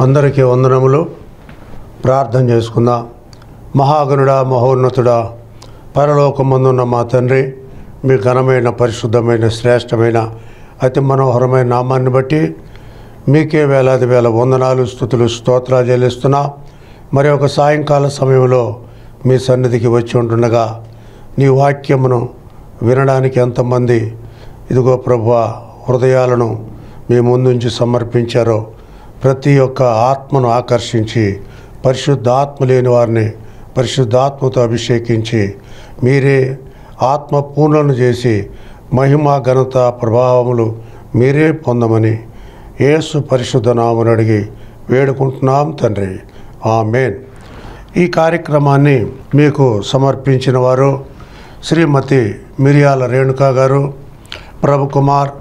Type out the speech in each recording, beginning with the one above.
అందరికీ వందనములు. ప్రార్థన చేసుకుందాం. మహాగణుడా, మహోన్నతుడా, పరలోకమందున్న మా తండ్రి, మీ ఘనమైన, పరిశుద్ధమైన, శ్రేష్టమైన, అతి మనోహరమైన నామాన్ని బట్టి మీకే వేలాది వేల వందనాలు, స్తుతులు, స్తోత్రాలు చెల్లిస్తున్నా. మరి ఒక సాయంకాల సమయంలో మీ సన్నిధికి వచ్చి ఉంటుండగా నీ వాక్యమును వినడానికి ఎంతమంది ఇదిగో ప్రభువా హృదయాలను మీ ముందుంచి సమర్పించారో ప్రతి ఒక్క ఆత్మను ఆకర్షించి పరిశుద్ధాత్మ లేని వారిని పరిశుద్ధాత్మతో అభిషేకించి మీరే ఆత్మ పూర్ణను చేసి మహిమ, ఘనత, ప్రభావములు మీరే పొందమని యేసు పరిశుద్ధ నామమున అడిగి వేడుకుంటున్నాం తండ్రి. ఆమేన్. ఈ కార్యక్రమాన్ని మీకు సమర్పించిన వారు శ్రీమతి మిరియాల రేణుకా గారు, ప్రభుకుమార్,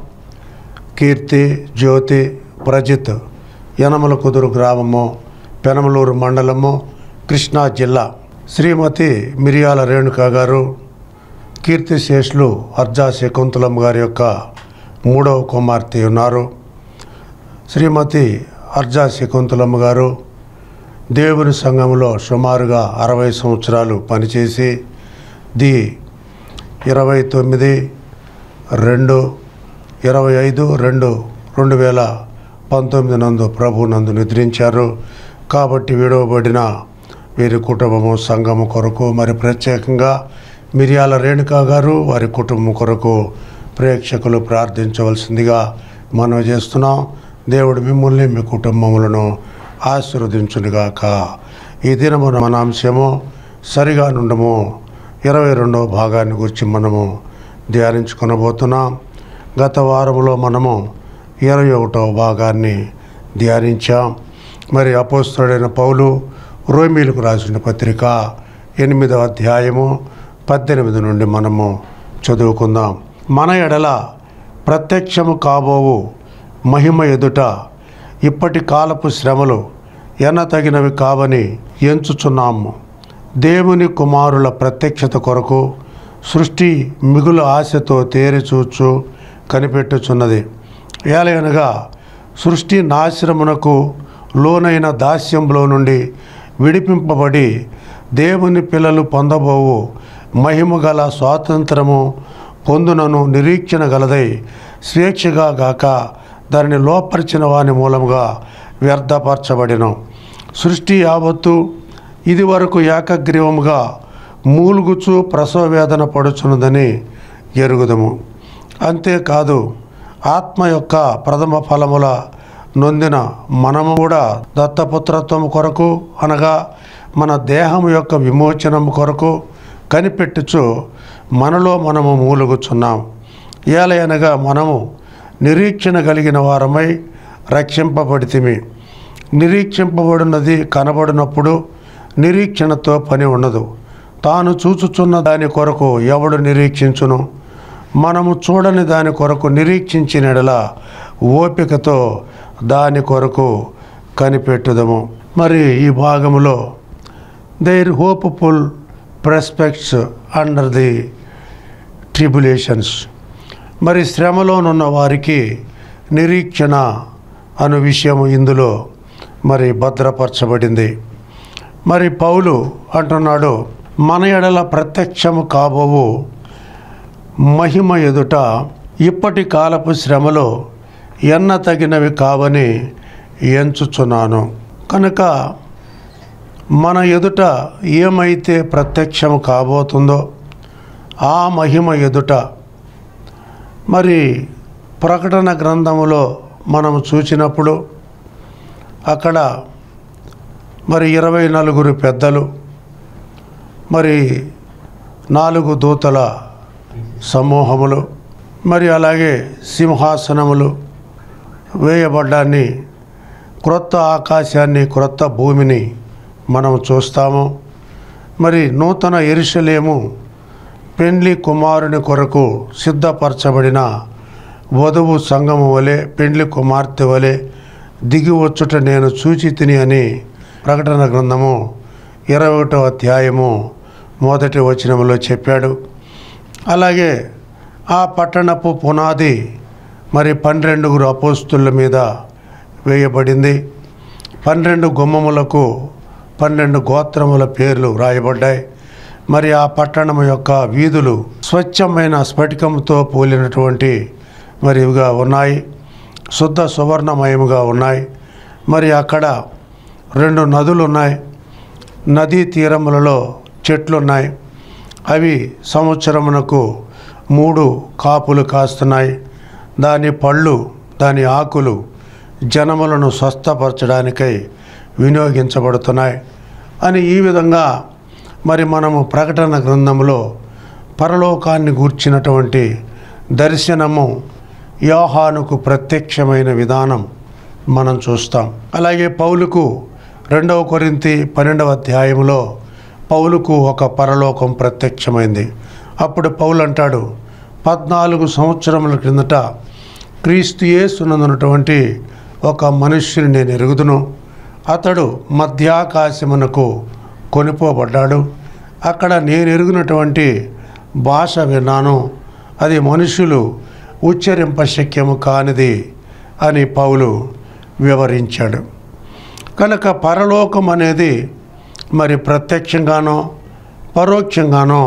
కీర్తి, జ్యోతి, ప్రజిత్, యనమల కుదురు గ్రామము, పెనమలూరు మండలము, కృష్ణా జిల్లా. శ్రీమతి మిరియాల రేణుకా గారు కీర్తిశేషులు అర్జా శకుంతలమ్మ గారి యొక్క 3వ కుమార్తె ఉన్నారు. శ్రీమతి అర్జా శకుంతలమ్మ గారు దేవుని సంఘంలో సుమారుగా 60 సంవత్సరాలు పనిచేసి 25/2/2019 నందు ప్రభు నందు నిద్రించారు. కాబట్టి విడవబడిన వీరి కుటుంబము, సంఘము కొరకు, మరి ప్రత్యేకంగా మిరియాల రేణుకా గారు వారి కుటుంబం కొరకు ప్రేక్షకులు ప్రార్థించవలసిందిగా మనవి చేస్తున్నాం. దేవుడు మిమ్మల్ని, మీ కుటుంబములను ఆశీర్వదించునుగాక. ఈ దినము మన అంశము సరిగా నుండము 22వ భాగాన్ని గురించి మనము ధ్యానించుకొనబోతున్నాం. గత వారంలో మనము 21వ భాగాన్ని ధ్యానించాం. మరి అపోస్తలుడైన పౌలు రోమీయులకు రాసిన పత్రిక 8వ అధ్యాయము 18 నుండి మనము చదువుకుందాం. మన ఎడల ప్రత్యక్షము కాబోవు మహిమ ఎదుట ఇప్పటి కాలపు శ్రమలు ఎన్నతగినవి కావని ఎంచుచున్నాము. దేవుని కుమారుల ప్రత్యక్షత కొరకు సృష్టి మిగులు ఆశతో తేరిచూచు కనిపెట్టుచున్నది. ఏలయనగా సృష్టి నాశనమునకు లోనైన దాస్యంలో నుండి విడిపింపబడి దేవుని పిల్లలు పొందబోవు మహిమ గల స్వాతంత్రము పొందునను నిరీక్షణ గలదై స్వేచ్ఛగా గాక దానిని లోపరిచిన వాని మూలముగా వ్యర్థపరచబడిన సృష్టి యావత్తు ఇది వరకు ఏకగ్రీవముగా మూలుగుచు ప్రసవ వేదన పడుచున్నదని ఎరుగుదము. అంతేకాదు ఆత్మ యొక్క ప్రథమ ఫలముల నొందిన మనము కూడా దత్తపుత్రత్వము కొరకు, అనగా మన దేహము యొక్క విమోచనము కొరకు కనిపెట్టుచు మనలో మనము మూలుగుచున్నాం. ఏలయనగా మనము నిరీక్షణ కలిగిన వారమై రక్షింపబడితిమి. నిరీక్షింపబడినది కనబడినప్పుడు నిరీక్షణతో పని ఉండదు. తాను చూచుచున్న దాని కొరకు ఎవడు నిరీక్షించును? మనము చూడని దాని కొరకు నిరీక్షించినడలా ఓపికతో దాని కొరకు కనిపెట్టుదము. మరి ఈ భాగంలో their hopeful prospects under the tribulations, మరి శ్రమలోనున్న వారికి నిరీక్షణ అను విషయం ఇందులో మరి భద్రపరచబడింది. మరి పౌలు అంటున్నాడు, మన ఎడల ప్రత్యక్షము కాబోవు మహిమ ఎదుట ఇప్పటి కాలపు శ్రమలు ఎన్న తగినవి కావని ఎంచుచున్నాను. కనుక మన ఎదుట ఏమైతే ప్రత్యక్షము కాబోతుందో ఆ మహిమ ఎదుట మరి ప్రకటన గ్రంథములో మనము చూసినప్పుడు అక్కడ మరి 24 పెద్దలు, మరి 4 దూతల సమూహములు, మరి అలాగే సింహాసనములు వేయబడ్డాన్ని, క్రొత్త ఆకాశాన్ని, క్రొత్త భూమిని మనం చూస్తాము. మరి నూతన యెరూషలేము పెండ్లి కుమారుని కొరకు సిద్ధపరచబడిన వధువు సంఘము వలె, పెండ్లి కుమార్తె వలె దిగి వచ్చుట నేను చూచి తిని అని ప్రకటన గ్రంథము 21వ అధ్యాయము 1వ వచనములో చెప్పాడు. అలాగే ఆ పట్టణపు పునాది మరి 12 అపోస్తుల మీద వేయబడింది. 12 గుమ్మములకు 12 గోత్రముల పేర్లు వ్రాయబడ్డాయి. మరి ఆ పట్టణం యొక్క వీధులు స్వచ్ఛమైన స్ఫటికంతో పోలినటువంటి మరి ఇవిగా ఉన్నాయి, శుద్ధ సువర్ణమయముగా ఉన్నాయి. మరి అక్కడ 2 నదులు ఉన్నాయి, నదీ తీరములలో చెట్లున్నాయి. అవి సంవత్సరమునకు 3 కాపులు కాస్తున్నాయి. దాని పళ్ళు, దాని ఆకులు జనములను స్వస్థపరచడానికై వినియోగించబడుతున్నాయి అని ఈ విధంగా మరి మనము ప్రకటన గ్రంథంలో పరలోకాన్ని గూర్చినటువంటి దర్శనము యోహానుకు ప్రత్యక్షమైన విధానం మనం చూస్తాం. అలాగే పౌలుకు 2వ కొరింథీ 12వ అధ్యాయంలో పౌలుకు ఒక పరలోకం ప్రత్యక్షమైంది. అప్పుడు పౌలు అంటాడు, 14 సంవత్సరముల క్రిందట క్రీస్తు యేసునందున్నటువంటి ఒక మనుష్యుని నేను ఎరుగుదును. అతడు మధ్యాకాశమునకు కొనిపోబడ్డాడు. అక్కడ నేను ఎరుగునటువంటి భాష విన్నాను, అది మనుషులు ఉచ్చరింపశక్యము కానిది అని పౌలు వివరించాడు. కనుక పరలోకం అనేది మరి ప్రత్యక్షంగానో పరోక్షంగానో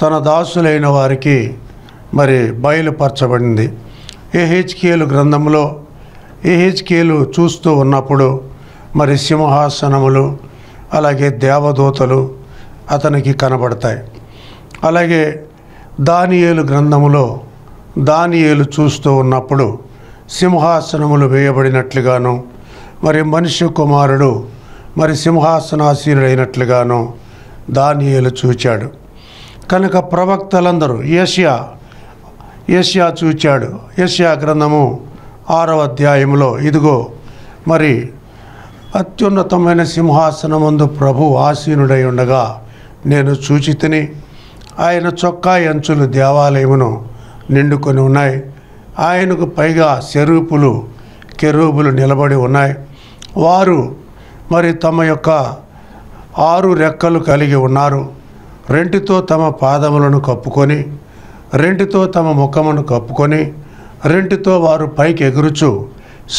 తన దాసులైన వారికి మరి బయలుపరచబడింది. యెహెజ్కేలు గ్రంథంలో యెహెజ్కేలు చూస్తూ ఉన్నప్పుడు మరి సింహాసనములు అలాగే దేవదూతలు అతనికి కనబడతాయి. అలాగే దానియేలు గ్రంథములో దానియేలు చూస్తూ ఉన్నప్పుడు సింహాసనములు వేయబడినట్లుగాను మరి మనుష్య కుమారుడు మరి సింహాసనాసీనుడైనట్లుగాను దానియేలు చూచాడు. కనుక ప్రవక్తలందరూ యెషయా చూచాడు. యెషయా గ్రంథము 6వ అధ్యాయంలో ఇదిగో మరి అత్యున్నతమైన సింహాసనమందు ప్రభు ఆసీనుడై ఉండగా నేను చూచితిని. ఆయన చొక్కా అంచులు దేవాలయమును నిండుకొని ఉన్నాయి. ఆయనకు పైగా కెరూబులు నిలబడి ఉన్నాయి. వారు మరి తమ యొక్క 6 రెక్కలు కలిగి ఉన్నారు. 2తో తమ పాదములను కప్పుకొని, 2తో తమ ముఖమును కప్పుకొని, 2తో వారు పైకి ఎగురుచు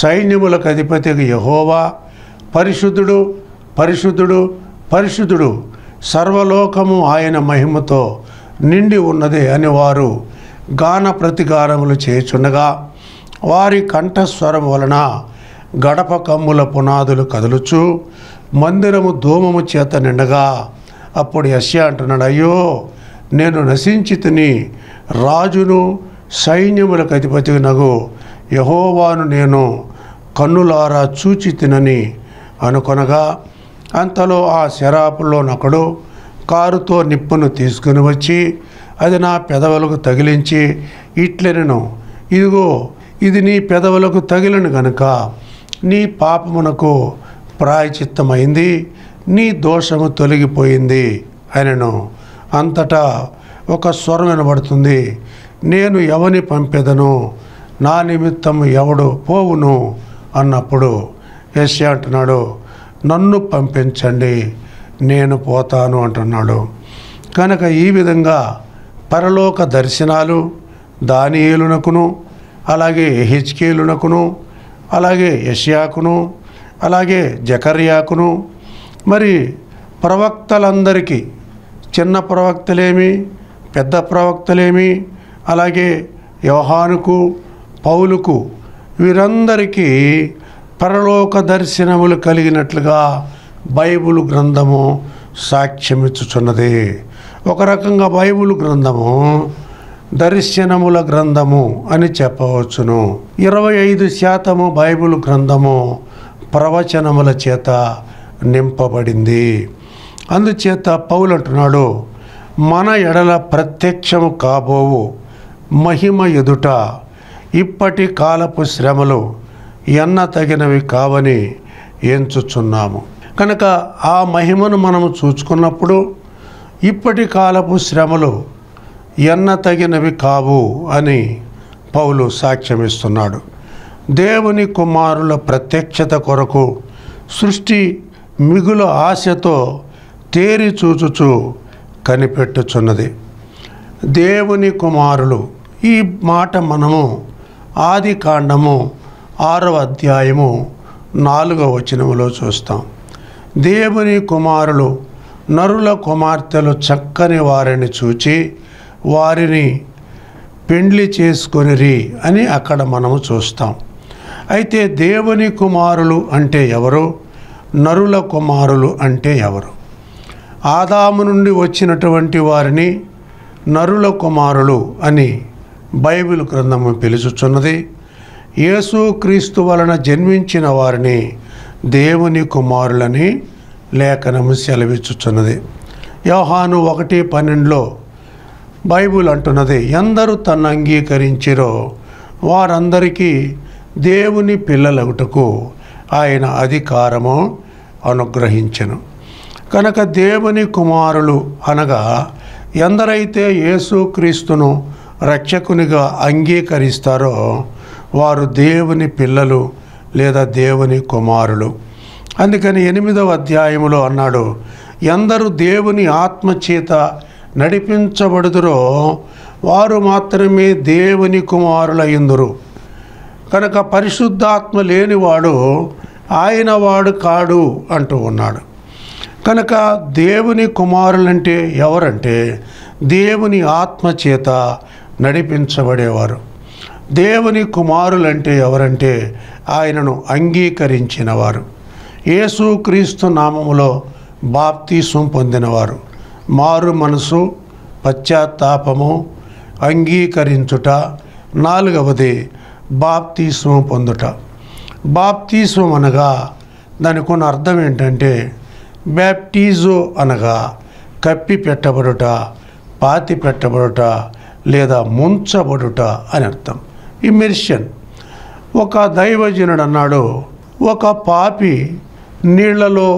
సైన్యములకు అధిపతి యెహోవా పరిశుద్ధుడు, పరిశుద్ధుడు, పరిశుద్ధుడు, సర్వలోకము ఆయన మహిమతో నిండి ఉన్నది అని వారు గాన ప్రతిగానములు చేయుచుండగా వారి కంఠస్వరం వలన గడప కమ్ముల పునాదులు కదులుచు మందిరము ధూమము చేత నిండగా అప్పుడు యెషయా అంటున్నాడు, అయ్యో నేను నశించితిని, రాజును సైన్యములకు అధిపతినగు యెహోవాను నేను కన్నులారా చూచితినని అనుకొనగా అంతలో ఆ శరాపులోనొకడు కారుతో నిప్పును తీసుకుని వచ్చి అది నా పెదవులకు తగిలించి ఇట్లెనెను, ఇదిగో ఇది నీ పెదవులకు తగిలిను గనుక నీ పాపమునకు ప్రాయచిత్తమైంది, నీ దోషము తొలగిపోయింది అనెను. అంతటా ఒక స్వరం వినబడుతుంది, నేను ఎవని పంపెదను, నా నిమిత్తము ఎవడు పోవును అన్నప్పుడు యెషయా అంటున్నాడు, నన్ను పంపించండి నేను పోతాను అంటున్నాడు. కనుక ఈ విధంగా పరలోక దర్శనాలు దానియేలునకును అలాగే యెహెజ్కేలునకును అలాగే యెషయాకును అలాగే జకర్యాకును మరి ప్రవక్తలందరికీ, చిన్న ప్రవక్తలేమి పెద్ద ప్రవక్తలేమి అలాగే యోహానుకు పౌలుకు వీరందరికీ పరలోక దర్శనములు కలిగినట్లుగా బైబిల్ గ్రంథము సాక్ష్యమిచ్చుచున్నది. ఒక రకంగా బైబిల్ గ్రంథము దర్శనముల గ్రంథము అని చెప్పవచ్చును. 25% బైబిల్ గ్రంథము ప్రవచనముల చేత నింపబడింది. అందుచేత పౌలు అంటున్నాడు, మన ఎడల ప్రత్యక్షము కాబోవు మహిమ ఎదుట ఇప్పటి కాలపు శ్రమలు ఎన్న తగినవి కావని ఎంచుచున్నాము. కనుక ఆ మహిమను మనము చూచుకున్నప్పుడు ఇప్పటి కాలపు శ్రమలు ఎన్న తగినవి కావు అని పౌలు సాక్ష్యమిస్తున్నాడు. దేవుని కుమారుల ప్రత్యక్షత కొరకు సృష్టి మిగుల ఆశతో తేరి చూచుచు కనిపెట్టుచున్నది. దేవుని కుమారులు, ఈ మాట మనము ఆది కాండము 6వ అధ్యాయము 4వ వచనములో చూస్తాం. దేవుని కుమారులు నరుల కుమార్తెలు చక్కని వారిని చూచి వారిని పెండ్లి చేసుకొనిరి అని అక్కడ మనము చూస్తాం. అయితే దేవుని కుమారులు అంటే ఎవరు? నరుల కుమారులు అంటే ఎవరు? ఆదాము నుండి వచ్చినటువంటి వారిని నరుల కుమారులు అని బైబిల్ గ్రంథము పిలుచుచున్నది. యేసుక్రీస్తు వలన జన్మించిన వారిని దేవుని కుమారులని లేఖనము సెలవిచ్చుచున్నది. యోహాను 1:12 బైబిల్ అంటున్నది, ఎందరు తన్ను అంగీకరించిరో వారందరికీ దేవుని పిల్లలగుటకు ఆయన అధికారము అనుగ్రహించెను. కనుక దేవుని కుమారులు అనగా ఎందరైతే యేసుక్రీస్తును రక్షకునిగా అంగీకరిస్తారో వారు దేవుని పిల్లలు లేదా దేవుని కుమారులు. అందుకని 8వ అధ్యాయములో అన్నాడు, ఎందరు దేవుని ఆత్మచేత నడిపించబడుదురో వారు మాత్రమే దేవుని కుమారులయ్యుందురు. కనుక పరిశుద్ధాత్మ లేనివాడు ఆయన వాడు కాడు అంటూ ఉన్నాడు. కనుక దేవుని కుమారులంటే ఎవరంటే దేవుని ఆత్మచేత నడిపించబడేవారు. దేవుని కుమారులంటే ఎవరంటే ఆయనను అంగీకరించిన వారు, యేసుక్రీస్తు నామములో బాప్తీసం పొందినవారు, మారు మనసు, పశ్చాత్తాపము, అంగీకరించుట. 4వది బాప్తీసం పొందుట. బాప్తీసం అనగా దానికి కొన్ని అర్థం ఏంటంటే బ్యాప్టిజో అనగా కప్పి పెట్టబడుట, పాతి పెట్టబడుట లేదా ముంచబడుట అని అర్థం. ఇమెర్షన్. ఒక దైవజనుడు అన్నాడు, ఒక పాపి నీళ్లలో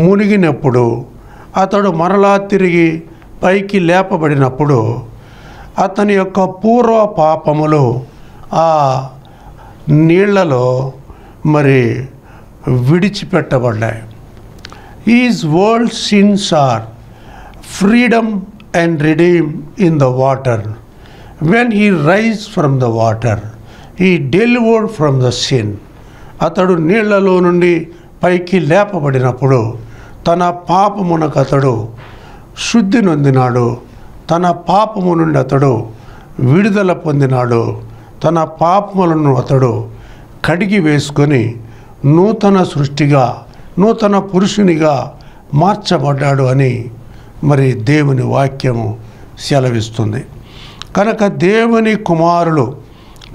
మునిగినప్పుడు అతడు మరలా తిరిగి పైకి లేపబడినప్పుడు అతని యొక్క పూర్వ పాపములు ఆ నీళ్లలో మరి విడిచిపెట్టబడ్డాయి. His world sins are freedom and redeemed in the water. When he rise from the water, he delivered from the sin. అతడు నీళ్లలో నుండి పైకి లేపబడినప్పుడు తన పాపమునకు అతడు శుద్ధి నొందినాడు, తన పాపము నుండి అతడు విడుదల పొందినాడు, తన పాపములను అతడు కడిగి వేసుకొని నూతన సృష్టిగా, నూతన పురుషునిగా మార్చబడ్డాడు అని మరి దేవుని వాక్యము సెలవిస్తుంది. కనుక దేవుని కుమారులు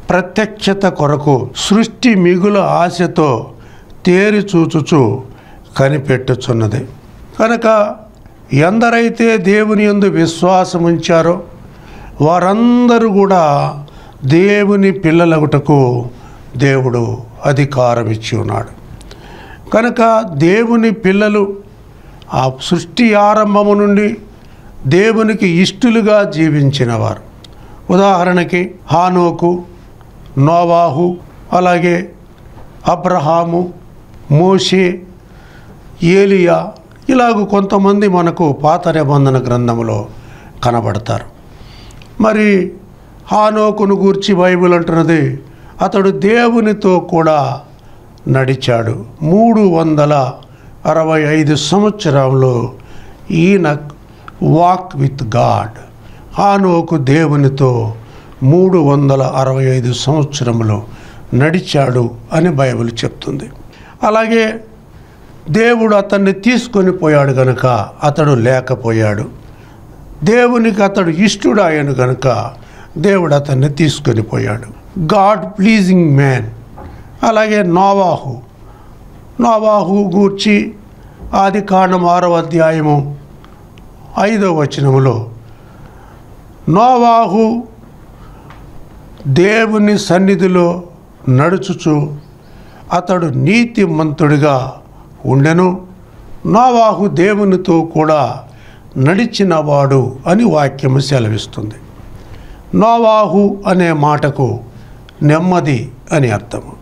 ప్రత్యక్షత కొరకు సృష్టి మిగుల ఆశతో తేరి చూచుచు కనిపెట్టుచున్నది. కనుక ఎందరైతే దేవుని యందు విశ్వాసం ఉంచారో వారందరూ కూడా దేవుని పిల్లలగుటకు దేవుడు అధికారం ఇచ్చి ఉన్నాడు. కనుక దేవుని పిల్లలు ఆ సృష్టి ఆరంభము నుండి దేవునికి ఇష్టలుగా జీవించినవారు. ఉదాహరణకి హానోకు, నోవాహు, అలాగే అబ్రహాము, మోషే, ఏలియా, ఇలాగ కొంతమంది మనకు పాత నిబంధన గ్రంథంలో కనబడతారు. మరి హానోకును గూర్చి బైబిల్ అంటున్నది, అతడు దేవునితో కూడా నడిచాడు. 365 సంవత్సరంలో ఈయన వాక్ విత్ గాడ్. హానోకు దేవునితో 365 సంవత్సరములు నడిచాడు అని బైబిల్ చెప్తుంది. అలాగే దేవుడు అతన్ని తీసుకొని పోయాడు కనుక అతడు లేకపోయాడు. దేవునికి అతడు ఇష్టుడు అయ్యాను కనుక దేవుడు అతన్ని తీసుకొని పోయాడు. God pleasing man. అలాగే నోవాహు గూర్చి ఆదికాండం 6వ అధ్యాయము 5వ వచనములో నోవాహు దేవుని సన్నిధిలో నడుచుచు అతడు నీతిమంతుడిగా ఉండెను, నోవాహు దేవునితో కూడా నడిచినవాడు అని వాక్యము సెలవిస్తుంది. నోవాహు అనే మాటకు నెమ్మది అని అర్థము,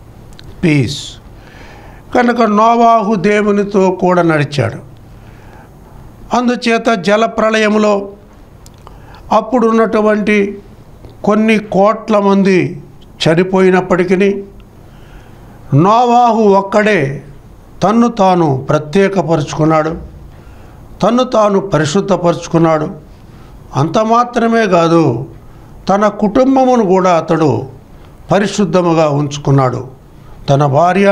పీస్. కనుక నోవాహు దేవునితో కూడా నడిచాడు. అందుచేత జలప్రళయములో అప్పుడున్నటువంటి కొన్ని కోట్ల మంది చనిపోయినప్పటికీ నోవాహు ఒక్కడే తన్ను తాను ప్రత్యేకపరుచుకున్నాడు, తన్ను తాను పరిశుద్ధపరుచుకున్నాడు. అంత మాత్రమే కాదు, తన కుటుంబమును కూడా అతడు పరిశుద్ధముగా ఉంచుకున్నాడు. తన భార్య,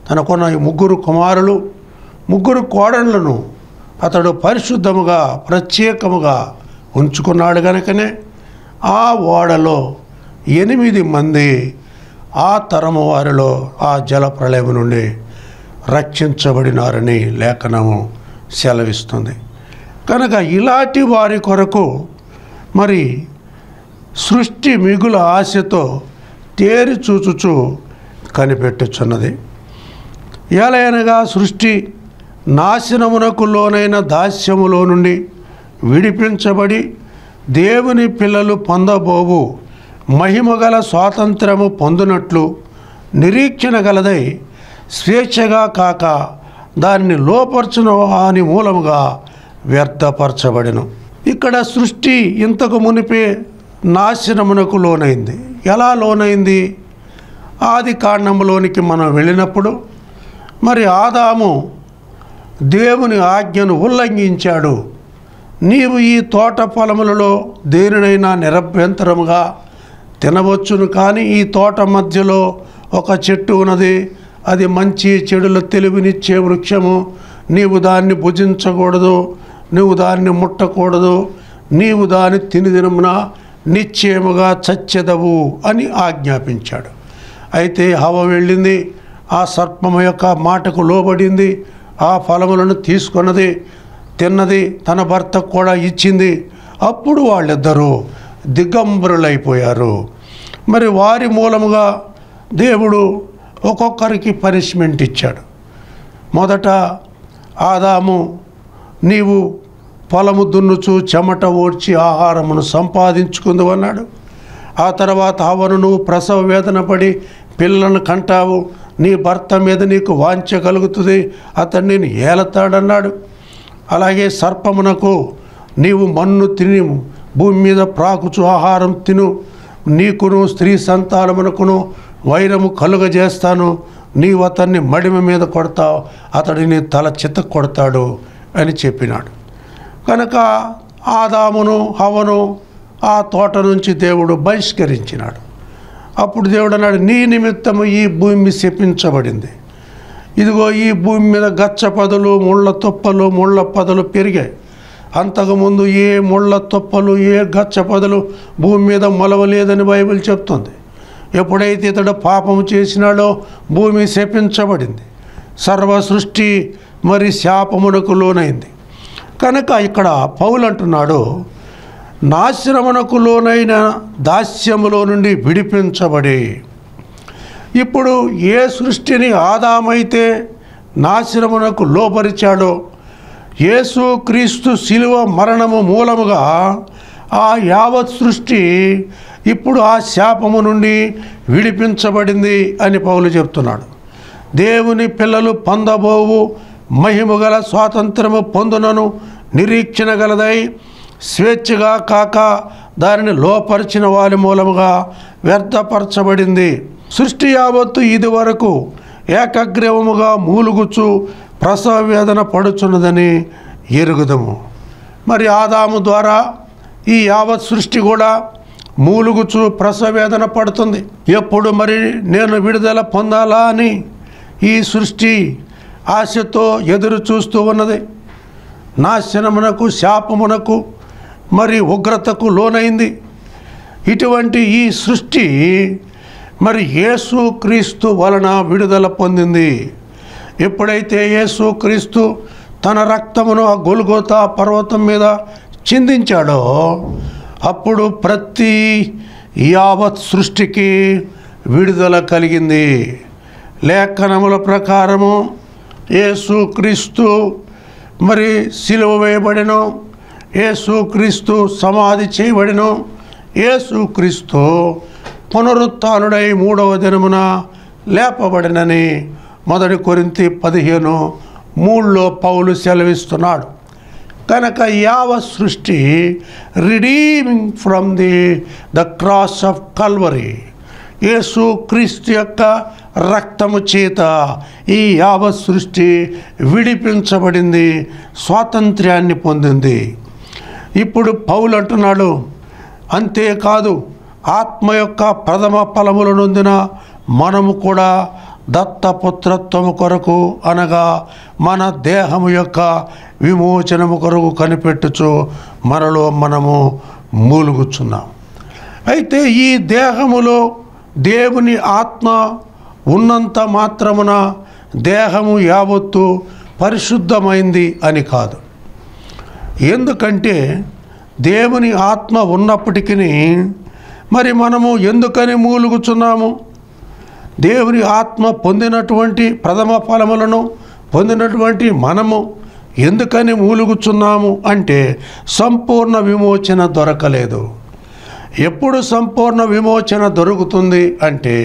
తనకున్న 3 కుమారులు, 3 కోడళ్లను అతడు పరిశుద్ధముగా ప్రత్యేకముగా ఉంచుకున్నాడు. కనుకనే ఆ ఓడలో 8 మంది ఆ తరము వారిలో ఆ జలప్రళయం నుండి రక్షించబడినారని లేఖనము సెలవిస్తుంది. కనుక ఇలాంటి వారి కొరకు మరి సృష్టి మిగుల ఆశతో తేరి చూచుచు కనిపెట్టుచున్నది. ఎలయనగా సృష్టి నాశనమునకు లోనైన దాస్యములో నుండి విడిపించబడి దేవుని పిల్లలు పొందబోవు మహిమగల స్వాతంత్రము పొందునట్లు నిరీక్షణ గలదై స్వేచ్ఛగా కాక దాన్ని లోపర్చున వాని మూలముగా వ్యర్థపరచబడెను. ఇక్కడ సృష్టి ఇంతకు మునిపే నాశనమునకు లోనైంది. ఎలా లోనైంది? ఆది కాండములోనికి మనం వెళ్ళినప్పుడు మరి ఆదాము దేవుని ఆజ్ఞను ఉల్లంఘించాడు. నీవు ఈ తోట ఫలములలో దేనినైనా నిరభ్యంతరముగా తినవచ్చును, కానీ ఈ తోట మధ్యలో ఒక చెట్టు ఉన్నది, అది మంచి చెడుల తెలివినిచ్చే వృక్షము, నీవు దాన్ని భుజించకూడదు, నీవు దాన్ని ముట్టకూడదు, నీవు దాన్ని తినిదినమున నిశ్చయముగా చచ్చెదవు అని ఆజ్ఞాపించాడు. అయితే హవ్వ వెళ్ళింది, ఆ సర్పము యొక్క మాటకు లోబడింది, ఆ ఫలములను తీసుకున్నది, తిన్నది, తన భర్తకు కూడా ఇచ్చింది. అప్పుడు వాళ్ళిద్దరూ దిగంబరులైపోయారు. మరి వారి మూలముగా దేవుడు ఒక్కొక్కరికి పనిష్మెంట్ ఇచ్చాడు. మొదట ఆదాము, నీవు పొలము దున్నుచు చెమట ఓడ్చి ఆహారమును సంపాదించుకుందు అన్నాడు. ఆ తర్వాత హవ్వను, నువ్వు ప్రసవ వేదన పడి పిల్లలను కంటావు, నీ భర్త మీద నీకు వాంఛ కలుగుతుంది, అతన్ని నేను ఏలతాడన్నాడు. అలాగే సర్పమునకు, నీవు మన్ను తిని భూమి మీద ప్రాకుచు ఆహారం తిను, నీకును స్త్రీ సంతానమునకును వైరము కలుగజేస్తాను, నీవు అతన్ని మడిమ మీద కొడతావు, అతడు నీ తల చితక కొడతాడు అని చెప్పినాడు. కనుక ఆదామును హవ్వను ఆ తోట నుంచి దేవుడు బహిష్కరించినాడు. అప్పుడు దేవుడు అన్నాడు, నీ నిమిత్తము ఈ భూమి శపించబడింది. ఇదిగో ఈ భూమి మీద గచ్చ పొదలు, ముళ్ళ తుప్పలు, ముళ్ళ పొదలు పెరిగాయి. అంతకుముందు ఏ ముళ్ళ తుప్పలు, ఏ గచ్చ పొదలు భూమి మీద మొలవలేదని బైబిల్ చెప్తుంది. ఎప్పుడైతే ఇతడు పాపము చేసినాడో భూమి శపించబడింది, సర్వ సృష్టి మరి శాపమునకు లోనైంది. కనుక ఇక్కడ పౌలు అంటున్నాడు, నాశనమునకు లోనైన దాస్యములో నుండి విడిపించబడి, ఇప్పుడు ఏ సృష్టిని ఆదామైతే నాశనమునకు లోపరిచాడో, యేసు క్రీస్తు శిలువ మరణము మూలముగా ఆ యావత్ సృష్టి ఇప్పుడు ఆ శాపము నుండి విడిపించబడింది అని పౌలు చెప్తున్నాడు. దేవుని పిల్లలు పొందబోవు మహిమగల స్వాతంత్రము పొందునను నిరీక్షణ గలదై స్వేచ్ఛగా కాక దానిని లోపరిచిన వారి మూలముగా వ్యర్థపరచబడింది. సృష్టి యావత్తు ఇది వరకు ఏకగ్రీవముగా మూలుగుచు ప్రసవ వేదన పడుచున్నదని ఎరుగుదము. మరి ఆదాము ద్వారా ఈ యావత్ సృష్టి కూడా మూలుగుచు ప్రసవ వేదన పడుతుంది. ఎప్పుడు మరి నేను విడుదల పొందాలా అని ఈ సృష్టి ఆశతో ఎదురు చూస్తూ ఉన్నది. నాశనమునకు, శాపమునకు, మరి ఉగ్రతకు లోనైంది. ఇటువంటి ఈ సృష్టి మరి యేసు క్రీస్తు వలన విడుదల పొందింది. ఎప్పుడైతే యేసు క్రీస్తు తన రక్తమును ఆ గొల్గోతా పర్వతం మీద చిందించాడో అప్పుడు ప్రతి యావత్ సృష్టికి విడుదల కలిగింది. లేఖనముల ప్రకారము యేసు క్రీస్తు మరి సిలువ వేయబడెను, యేసు క్రీస్తు సమాధి చేయబడెను, యేసు క్రీస్తు పునరుత్థానుడై 3వ దినమున లేపబడినని 1 కొరింథీ 15:3 పౌలు సెలవిస్తున్నాడు. కనుక యావత్ సృష్టి redeeming from the cross of Calvary, Yesu Kristu యొక్క రక్తము చేత ఈ యావత్ సృష్టి విడిపించబడింది, స్వాతంత్ర్యాన్ని పొందింది. ఇప్పుడు పౌలు అంటున్నాడు, అంతేకాదు ఆత్మ యొక్క ప్రథమ ఫలములు నొందిన మనము కూడా దత్తపుత్రత్వము కొరకు అనగా మన దేహము యొక్క విమోచనము కొరకు కనిపెట్టుచు మనలో మనము మూలుగుచున్నాం. అయితే ఈ దేహములో దేవుని ఆత్మ ఉన్నంత మాత్రమున దేహము యావత్తు పరిశుద్ధమైంది అని కాదు. ఎందుకంటే దేవుని ఆత్మ ఉన్నప్పటికీ మరి మనము ఎందుకని మూలుగుచున్నాము? దేవుని ఆత్మ పొందినటువంటి ప్రథమ ఫలములను పొందినటువంటి మనము ఎందుకని మూలుగుచున్నాము అంటే సంపూర్ణ విమోచన దొరకలేదు. ఎప్పుడు సంపూర్ణ విమోచన దొరుకుతుంది అంటే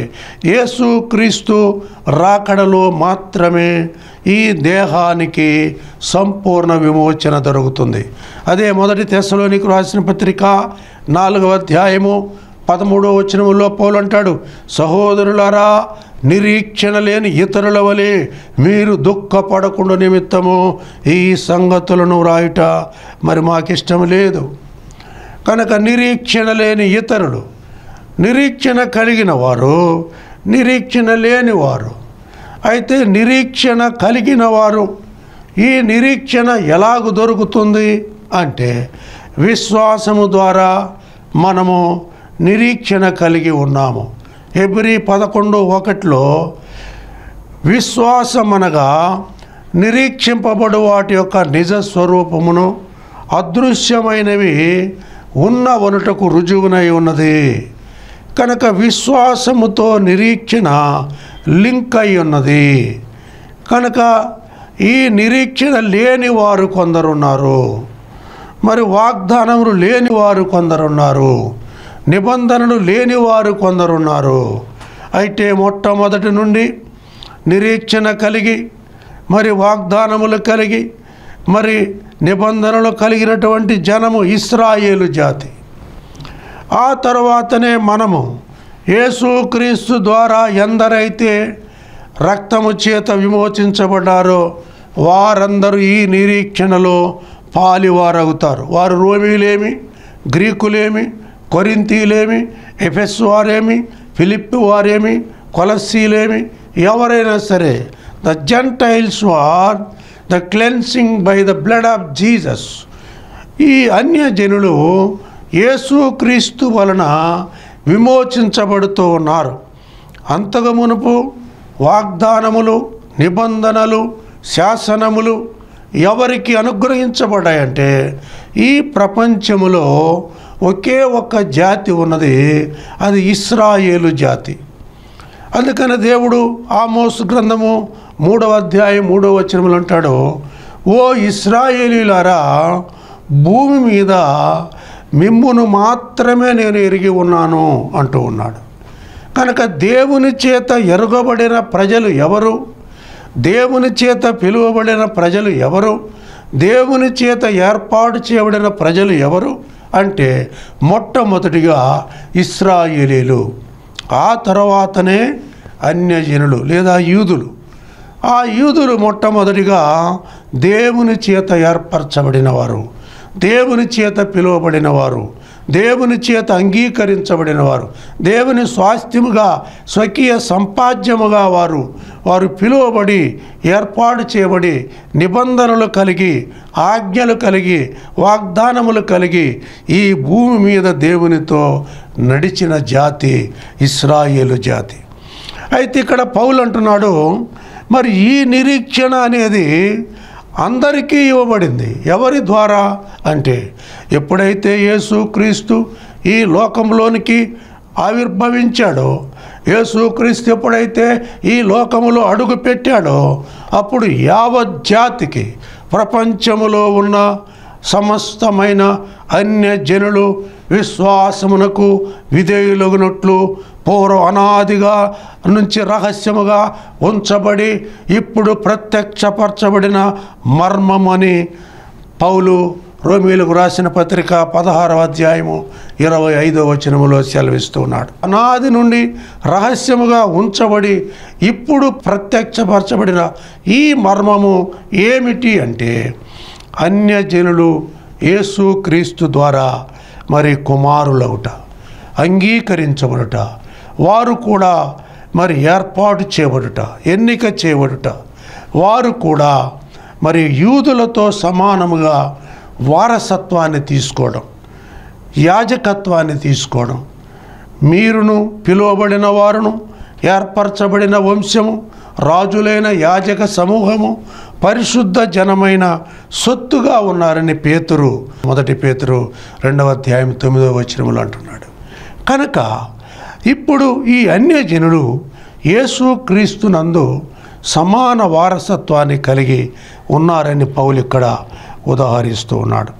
యేసుక్రీస్తు రాకడలో మాత్రమే ఈ దేహానికి సంపూర్ణ విమోచన దొరుకుతుంది. అదే మొదటి తెస్సలోనికి రాసిన పత్రిక 4వ అధ్యాయము 13వ వచనములో పౌలు అంటాడు, సహోదరులారా, నిరీక్షణ లేని ఇతరుల వలె మీరు దుఃఖపడకుండా నిమిత్తము ఈ సంగతులను వ్రాయుట మరి మాకిష్టం లేదు. కనుక నిరీక్షణ లేని ఇతరులు, నిరీక్షణ కలిగిన వారు, నిరీక్షణ లేనివారు. అయితే నిరీక్షణ కలిగిన వారు, ఈ నిరీక్షణ ఎలాగ దొరుకుతుంది అంటే విశ్వాసము ద్వారా మనము నిరీక్షణ కలిగి ఉన్నాము. హెబ్రీ 11:1 విశ్వాసం అనగా నిరీక్షింపబడు వాటి యొక్క నిజ స్వరూపమును అదృశ్యమైనవి ఉన్నవనుటకు రుజువునై ఉన్నది. కనుక విశ్వాసముతో నిరీక్షణ లింక్ అయి ఉన్నది. కనుక ఈ నిరీక్షణ లేని వారు కొందరున్నారు, మరి వాగ్దానములు లేని వారు కొందరున్నారు, నిబంధనలు లేనివారు కొందరున్నారు. అయితే మొట్టమొదటి నుండి నిరీక్షణ కలిగి మరి వాగ్దానములు కలిగి మరి నిబంధనలు కలిగినటువంటి జనము ఇశ్రాయేలు జాతి. ఆ తర్వాతనే మనము యేసుక్రీస్తు ద్వారా ఎందరైతే రక్తము చేత విమోచించబడ్డారో వారందరూ ఈ నిరీక్షణలో పాలివారవుతారు. వారు రోమీలేమి, గ్రీకులేమి, కొరింథీలేమి, ఎఫెసు వారేమి, ఫిలిప్పి వారేమి, కొలస్సీలేమి, ఎవరైనా సరే, the gentiles are the cleansing by the blood of Jesus. ఈ అన్యజనులు యేసుక్రీస్తు వలన విమోచించబడుతూ ఉన్నారు. అంతకు మునుపు వాగ్దానములు, నిబంధనలు, శాసనములు ఎవరికి అనుగ్రహించబడ్డాయంటే ఈ ప్రపంచములో ఒకే ఒక్క జాతి ఉన్నది, అది ఇశ్రాయేలు జాతి. అందుకని దేవుడు ఆమోసు గ్రంథము 3వ అధ్యాయం 3వ వచనములు అంటాడు, ఓ ఇశ్రాయేలీలారా, భూమి మీద మిమ్మును మాత్రమే నేను ఎరిగి ఉన్నాను అంటూ ఉన్నాడు. కనుక దేవుని చేత ఎరుగబడిన ప్రజలు ఎవరు? దేవుని చేత పిలువబడిన ప్రజలు ఎవరు? దేవుని చేత ఏర్పాటు చేయబడిన ప్రజలు ఎవరు అంటే మొట్టమొదటిగా ఇశ్రాయేలీలు, ఆ తర్వాతనే అన్యజనులు లేదా యూదులు. ఆ యూదులు మొట్టమొదటిగా దేవుని చేత ఏర్పరచబడినవారు, దేవుని చేత పిలువబడినవారు, దేవుని చేత అంగీకరించబడినవారు, దేవుని స్వాస్థ్యముగా స్వకీయ సంపాద్యముగా వారు పిలువబడి ఏర్పాటు చేయబడి నిబంధనలు కలిగి ఆజ్ఞలు కలిగి వాగ్దానములు కలిగి ఈ భూమి మీద దేవునితో నడిచిన జాతి ఇశ్రాయేలు జాతి. అయితే ఇక్కడ పౌలు అంటున్నాడు, మరి ఈ నిరీక్షణ అనేది అందరికీ ఇవ్వబడింది. ఎవరి ద్వారా అంటే ఎప్పుడైతే యేసుక్రీస్తు ఈ లోకంలోనికి ఆవిర్భవించాడో, యేసుక్రీస్తు ఎప్పుడైతే ఈ లోకములో అడుగు పెట్టాడో అప్పుడు యావత్ జాతికి, ప్రపంచములో ఉన్న సమస్తమైన అన్యజనులు విశ్వాసమునకు విధేయులగునట్లు పూర్వ అనాదిగా నుంచి రహస్యముగా ఉంచబడి ఇప్పుడు ప్రత్యక్షపరచబడిన మర్మమని పౌలు రోమీయులకు రాసిన పత్రిక 16వ అధ్యాయము 25వ వచనములో సెలవిస్తూ ఉన్నాడు. అనాది నుండి రహస్యముగా ఉంచబడి ఇప్పుడు ప్రత్యక్షపరచబడిన ఈ మర్మము ఏమిటి అంటే, అన్యజనులు యేసు క్రీస్తు ద్వారా మరి కుమారులవుట, అంగీకరించబడుట, వారు కూడా మరి ఏర్పాటు చేయబడుట, ఎన్నిక చేయబడుట, వారు కూడా మరి యూదులతో సమానముగా వారసత్వాన్ని తీసుకోవడం, యాజకత్వాన్ని తీసుకోవడం, మీరును పిలువబడిన వారును ఏర్పరచబడిన వంశము, రాజులైన యాజక సమూహము, పరిశుద్ధ జనమైన సొత్తుగా ఉన్నారని పేతురు 1 పేతురు 2వ అధ్యాయం 9వ వచనములు అంటున్నాడు. కనుక ఇప్పుడు ఈ అన్యజనులు యేసు క్రీస్తునందు సమాన వారసత్వాన్ని కలిగి ఉన్నారని పౌలు ఇక్కడ ఉదాహరిస్తూ ఉన్నాడు.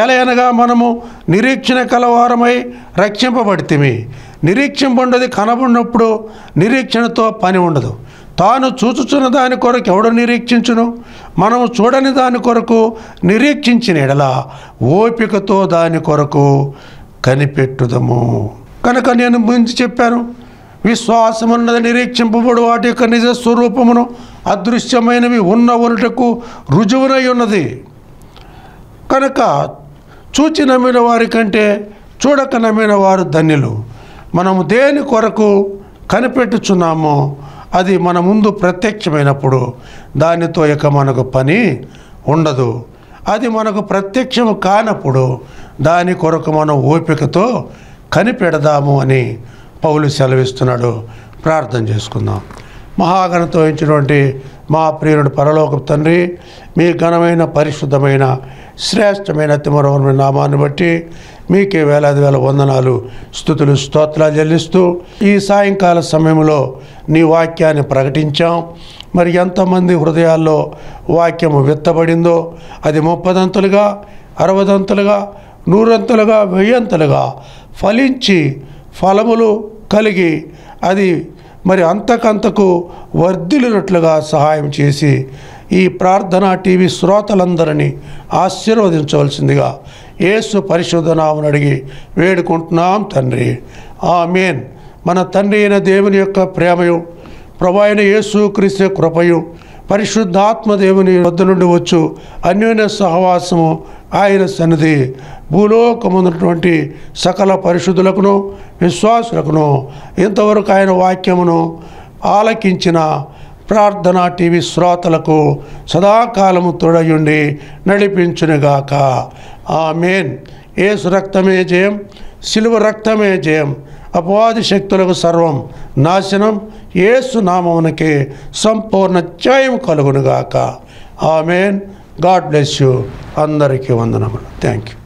ఎలయనగా మనము నిరీక్షణ కలవారమై రక్షింపబడితిమి. నిరీక్షింపబడినది కనబడినప్పుడు నిరీక్షణతో పని ఉండదు. తాను చూచుచున్న దాని కొరకు ఎవడు నిరీక్షించును? మనము చూడని దాని కొరకు నిరీక్షించిన ఎడల ఓపికతో దాని కొరకు కనిపెట్టుదము. కనుక నేను ముందు చెప్పాను, విశ్వాసమున్నది నిరీక్షింపబడు వాటి యొక్క నిజ స్వరూపమును అదృశ్యమైనవి ఉన్నటకు రుజువునై ఉన్నది. కనుక చూచి నమ్మిన వారి కంటే చూడక నమ్మిన వారు ధన్యులు. మనము దేని కొరకు కనిపెట్టుచున్నామో అది మన ముందు ప్రత్యక్షమైనప్పుడు దానితో ఇక మనకు పని ఉండదు. అది మనకు ప్రత్యక్షము కానప్పుడు దాని కొరకు మనం ఓపికతో కనిపెడదాము అని పౌలు సెలవిస్తున్నాడు. ప్రార్థన చేసుకుందాం. మహాగణతో వహించినటువంటి మా ప్రియుడు పరలోక తండ్రి, మీ ఘనమైన పరిశుద్ధమైన శ్రేష్టమైన అతిమనోహరమైన నామాన్ని బట్టి మీకే వేలాది వేల వందనాలు, స్తుతులు, స్తోత్రాలు చెల్లిస్తూ ఈ సాయంకాల సమయంలో నీ వాక్యాన్ని ప్రకటించాం. మరి ఎంతమంది హృదయాల్లో వాక్యము విత్తబడిందో అది 30 60 100 1000 ఫలించి ఫలములు కలిగి అది మరి అంతకంతకు వర్ధిల్లినట్లుగా సహాయం చేసి ఈ ప్రార్థనా టీవీ శ్రోతలందరినీ ఆశీర్వదించవలసిందిగా యేసు పరిశుద్ధ నామమున అడిగి వేడుకుంటున్నాం తండ్రి. ఆమేన్. మన తండ్రి అయిన దేవుని యొక్క ప్రేమయు, ప్రభు అయిన యేసు క్రీస్తు కృపయు, పరిశుద్ధాత్మ దేవుని వద్ద నుండి వచ్చు అన్యోన్య సహవాసము ఆయన సన్నిధి భూలోకమున్నటువంటి సకల పరిశుద్ధులకును విశ్వాసులకును ఇంతవరకు ఆయన వాక్యమును ఆలకించిన ప్రార్థనా టీవీ శ్రోతలకు సదాకాలము తోడయుండి నడిపించునుగాక. ఆమేన్. యేసు రక్తమే జయం, సిలువ రక్తమే జయం. అపవాది శక్తులకు సర్వం నాశనం. యేసు నామమునకే సంపూర్ణ జయం కలుగునుగాక. ఆమేన్. God bless you. అందరికీ వందనములు. Thank you.